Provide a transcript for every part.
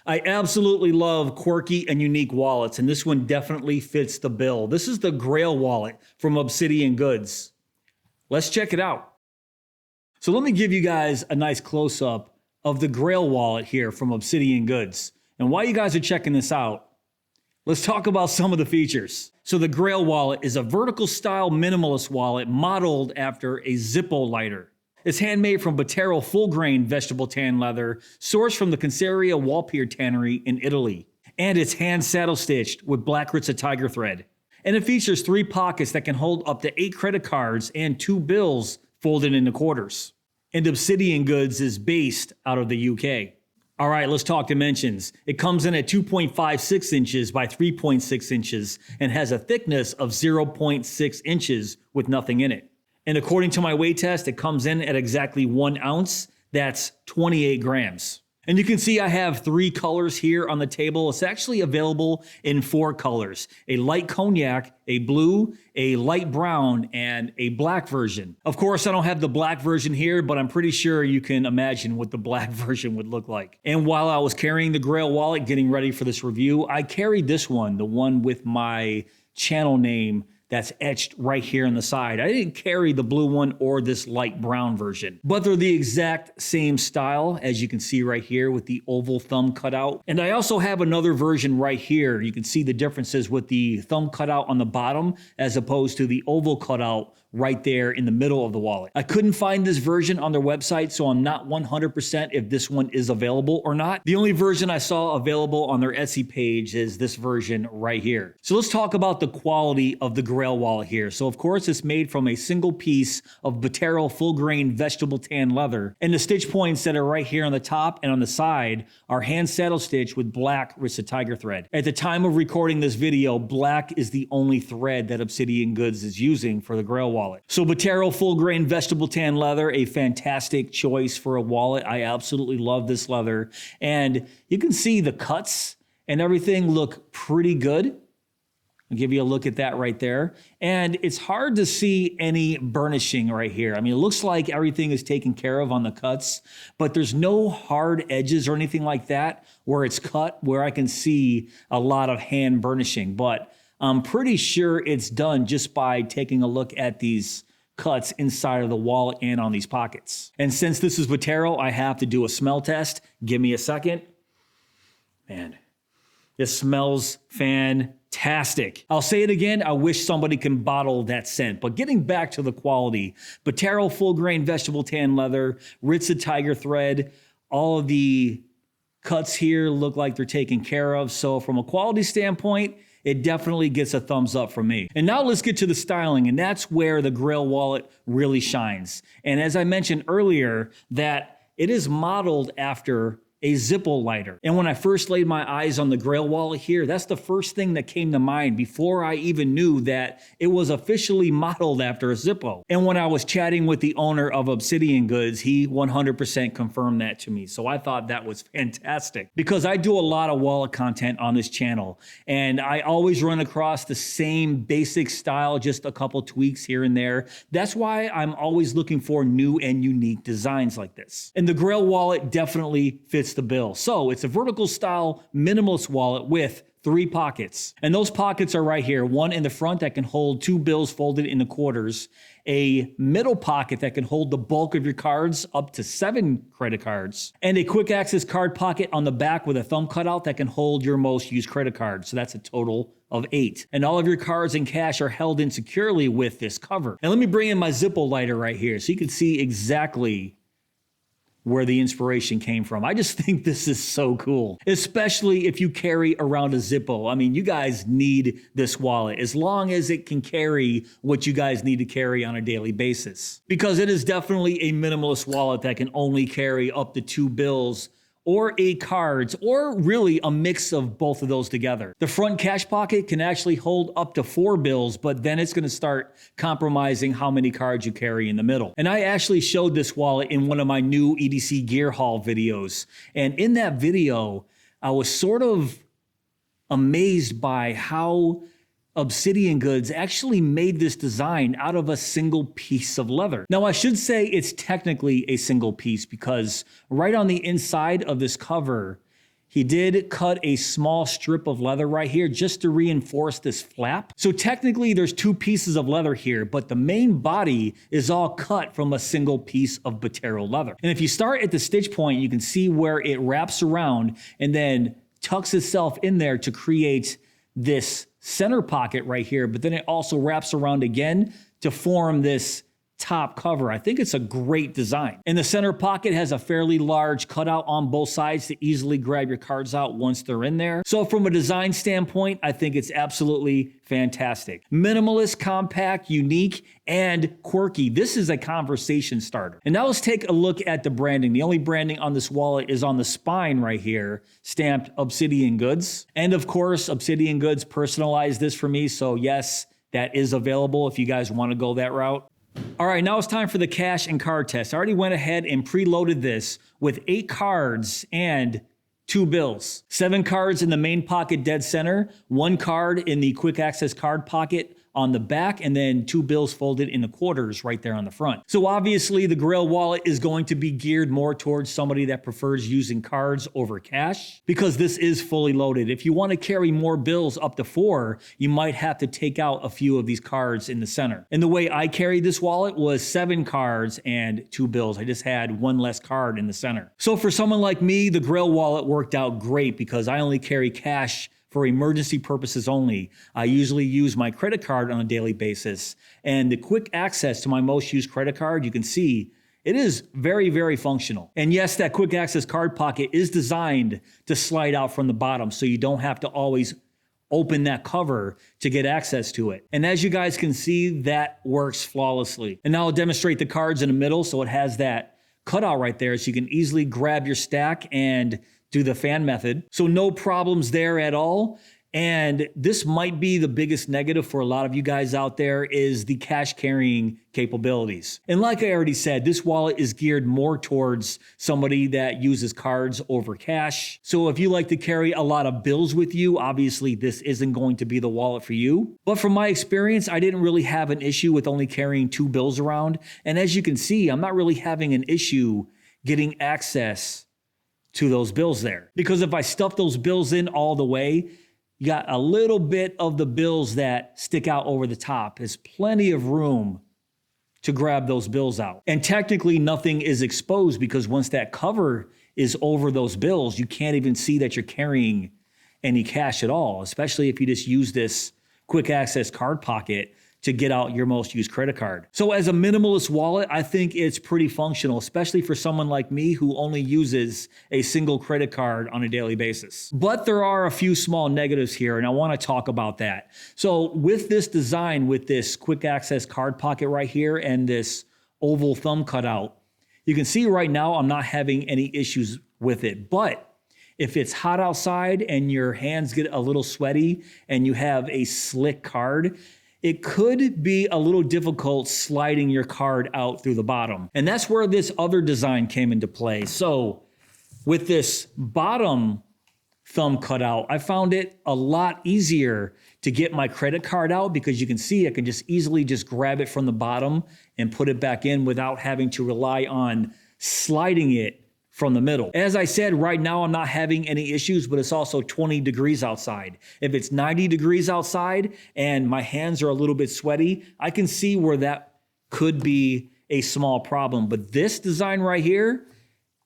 I absolutely love quirky and unique wallets, and this one definitely fits the bill. This is the Grail Wallet from Obsidian Goods. Let's check it out. So let me give you guys a nice close-up of the Grail Wallet here from Obsidian Goods. And while you guys are checking this out, let's talk about some of the features. So the Grail Wallet is a vertical style minimalist wallet modeled after a Zippo Lighter. It's handmade from Buttero full-grain vegetable tan leather, sourced from the Conceira Walpier tannery in Italy. And it's hand saddle-stitched with black Ritza tiger thread. And it features 3 pockets that can hold up to 8 credit cards and 2 bills folded into quarters. And Obsidian Goods is based out of the UK. All right, let's talk dimensions. It comes in at 2.56 inches by 3.6 inches and has a thickness of 0.6 inches with nothing in it. And according to my weight test, it comes in at exactly 1 ounce. That's 28 grams. And you can see I have 3 colors here on the table. It's actually available in 4 colors: a light cognac, a blue, a light brown, and a black version. Of course, I don't have the black version here, but I'm pretty sure you can imagine what the black version would look like. And while I was carrying the Grail Wallet, getting ready for this review, I carried this one, the one with my channel name that's etched right here on the side. I didn't carry the blue one or this light brown version, but they're the exact same style, as you can see right here with the oval thumb cutout. And I also have another version right here. You can see the differences with the thumb cutout on the bottom as opposed to the oval cutout right there in the middle of the wallet. I couldn't find this version on their website, so I'm not 100% if this one is available or not. The only version I saw available on their Etsy page is this version right here. So let's talk about the quality of the Grail Wallet here. So of course, it's made from a single piece of Buttero full-grain vegetable tan leather, and the stitch points that are right here on the top and on the side are hand saddle stitched with black Ritza tiger thread. At the time of recording this video, black is the only thread that Obsidian Goods is using for the Grail Wallet. So Buttero full-grain vegetable tan leather, a fantastic choice for a wallet. I absolutely love this leather. And you can see the cuts and everything look pretty good. I'll give you a look at that right there. And it's hard to see any burnishing right here. I mean, it looks like everything is taken care of on the cuts, but there's no hard edges or anything like that where it's cut where I can see a lot of hand burnishing. But I'm pretty sure it's done just by taking a look at these cuts inside of the wallet and on these pockets. And since this is Buttero, I have to do a smell test. Give me a second. Man, this smells fantastic. I'll say it again, I wish somebody can bottle that scent. But getting back to the quality, Buttero full-grain vegetable tan leather, Ritza tiger thread, all of the cuts here look like they're taken care of. So from a quality standpoint, it definitely gets a thumbs up from me. And now let's get to the styling, and that's where the Grail Wallet really shines. And as I mentioned earlier, that it is modeled after a Zippo Lighter. And when I first laid my eyes on the Grail Wallet here, that's the first thing that came to mind before I even knew that it was officially modeled after a Zippo. And when I was chatting with the owner of Obsidian Goods, he 100% confirmed that to me. So I thought that was fantastic because I do a lot of wallet content on this channel, and I always run across the same basic style, just a couple tweaks here and there. That's why I'm always looking for new and unique designs like this. And the Grail Wallet definitely fits the bill. So it's a vertical style minimalist wallet with 3 pockets. And those pockets are right here. One in the front that can hold 2 bills folded into quarters, a middle pocket that can hold the bulk of your cards, up to 7 credit cards, and a quick access card pocket on the back with a thumb cutout that can hold your most used credit cards. So that's a total of 8. And all of your cards and cash are held in securely with this cover. And let me bring in my Zippo Lighter right here so you can see exactly where the inspiration came from. I just think this is so cool, especially if you carry around a Zippo. I mean, you guys need this wallet as long as it can carry what you guys need to carry on a daily basis, because it is definitely a minimalist wallet that can only carry up to 2 bills or 8 cards, or really a mix of both of those together. The front cash pocket can actually hold up to 4 bills, but then it's gonna start compromising how many cards you carry in the middle. And I actually showed this wallet in one of my new EDC gear haul videos. And in that video, I was sort of amazed by how Obsidian Goods actually made this design out of a single piece of leather. Now, I should say it's technically a single piece because right on the inside of this cover, He did cut a small strip of leather right here just to reinforce this flap. So technically there's 2 pieces of leather here, but the main body is all cut from a single piece of Buttero leather. And if you start at the stitch point, you can see where it wraps around and then tucks itself in there to create this center pocket right here, but then it also wraps around again to form this top cover. I think it's a great design. And the center pocket has a fairly large cutout on both sides to easily grab your cards out once they're in there. So from a design standpoint, I think it's absolutely fantastic. Minimalist, compact, unique, and quirky. This is a conversation starter. And now let's take a look at the branding. The only branding on this wallet is on the spine right here, stamped Obsidian Goods. And of course, Obsidian Goods personalized this for me. So yes, that is available if you guys want to go that route. All right, now it's time for the cash and card test. I already went ahead and preloaded this with 8 cards and 2 bills. 7 cards in the main pocket dead center, 1 card in the quick access card pocket on the back, and then 2 bills folded in the quarters right there on the front. So obviously the Grail Wallet is going to be geared more towards somebody that prefers using cards over cash because this is fully loaded. If you want to carry more bills up to 4, you might have to take out a few of these cards in the center. And the way I carried this wallet was 7 cards and 2 bills. I just had 1 less card in the center. So for someone like me, the Grail Wallet worked out great because I only carry cash for emergency purposes only. I usually use my credit card on a daily basis. And the quick access to my most used credit card, you can see it is very, very functional. And yes, that quick access card pocket is designed to slide out from the bottom, so you don't have to always open that cover to get access to it. And as you guys can see, that works flawlessly. And now I'll demonstrate the cards in the middle, so it has that cutout right there, so you can easily grab your stack and do the fan method. So no problems there at all. And this might be the biggest negative for a lot of you guys out there is the cash carrying capabilities. And like I already said, this wallet is geared more towards somebody that uses cards over cash. So if you like to carry a lot of bills with you, obviously this isn't going to be the wallet for you. But from my experience, I didn't really have an issue with only carrying 2 bills around. And as you can see, I'm not really having an issue getting access to those bills there. Because if I stuff those bills in all the way, you got a little bit of the bills that stick out over the top. There's plenty of room to grab those bills out. And technically nothing is exposed because once that cover is over those bills, you can't even see that you're carrying any cash at all, especially if you just use this quick access card pocket to get out your most used credit card. So as a minimalist wallet, I think it's pretty functional, especially for someone like me who only uses a single credit card on a daily basis. But there are a few small negatives here, and I want to talk about that. So with this design, with this quick access card pocket right here and this oval thumb cutout, you can see right now I'm not having any issues with it. But if it's hot outside and your hands get a little sweaty and you have a slick card, it could be a little difficult sliding your card out through the bottom. And that's where this other design came into play. So with this bottom thumb cutout, I found it a lot easier to get my credit card out because you can see I can just easily just grab it from the bottom and put it back in without having to rely on sliding it from the middle. As I said, right now I'm not having any issues, but it's also 20 degrees outside. If it's 90 degrees outside and my hands are a little bit sweaty, I can see where that could be a small problem. But this design right here,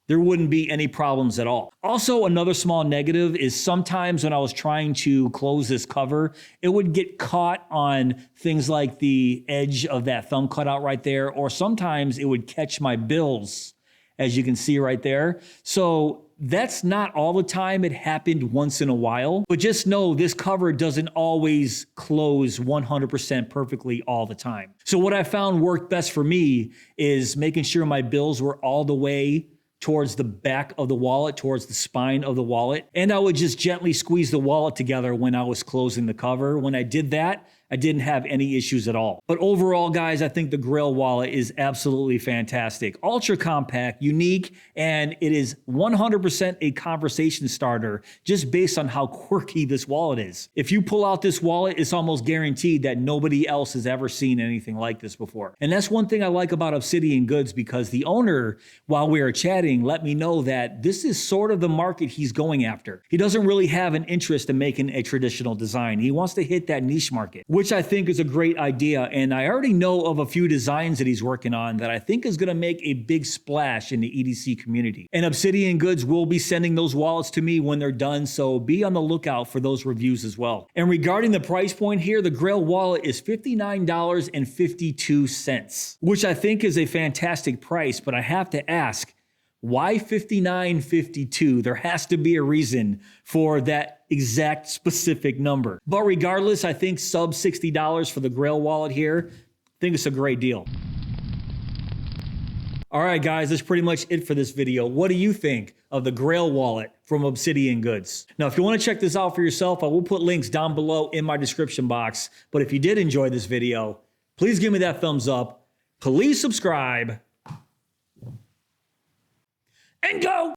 there wouldn't be any problems at all. Also, another small negative is sometimes when I was trying to close this cover, it would get caught on things like the edge of that thumb cutout right there, or sometimes it would catch my bills, as you can see right there. So that's not all the time. It happened once in a while, but just know this cover doesn't always close 100% perfectly all the time. So what I found worked best for me is making sure my bills were all the way towards the back of the wallet, towards the spine of the wallet. And I would just gently squeeze the wallet together when I was closing the cover. When I did that, I didn't have any issues at all. But overall, guys, I think the Grail Wallet is absolutely fantastic. Ultra compact, unique, and it is 100% a conversation starter just based on how quirky this wallet is. If you pull out this wallet, it's almost guaranteed that nobody else has ever seen anything like this before. And that's one thing I like about Obsidian Goods, because the owner, while we were chatting, let me know that this is sort of the market he's going after. He doesn't really have an interest in making a traditional design. He wants to hit that niche market, which I think is a great idea. And I already know of a few designs that he's working on that I think is going to make a big splash in the EDC community. And Obsidian Goods will be sending those wallets to me when they're done, so be on the lookout for those reviews as well. And regarding the price point here, the Grail Wallet is $59.52, which I think is a fantastic price, but I have to ask, why $59.52? There has to be a reason for that exact specific number. But regardless, I think sub $60 for the Grail Wallet here, I think it's a great deal. All right, guys, that's pretty much it for this video. What do you think of the Grail Wallet from Obsidian Goods? Now, if you want to check this out for yourself, I will put links down below in my description box. But if you did enjoy this video, please give me that thumbs up. Please subscribe. And go!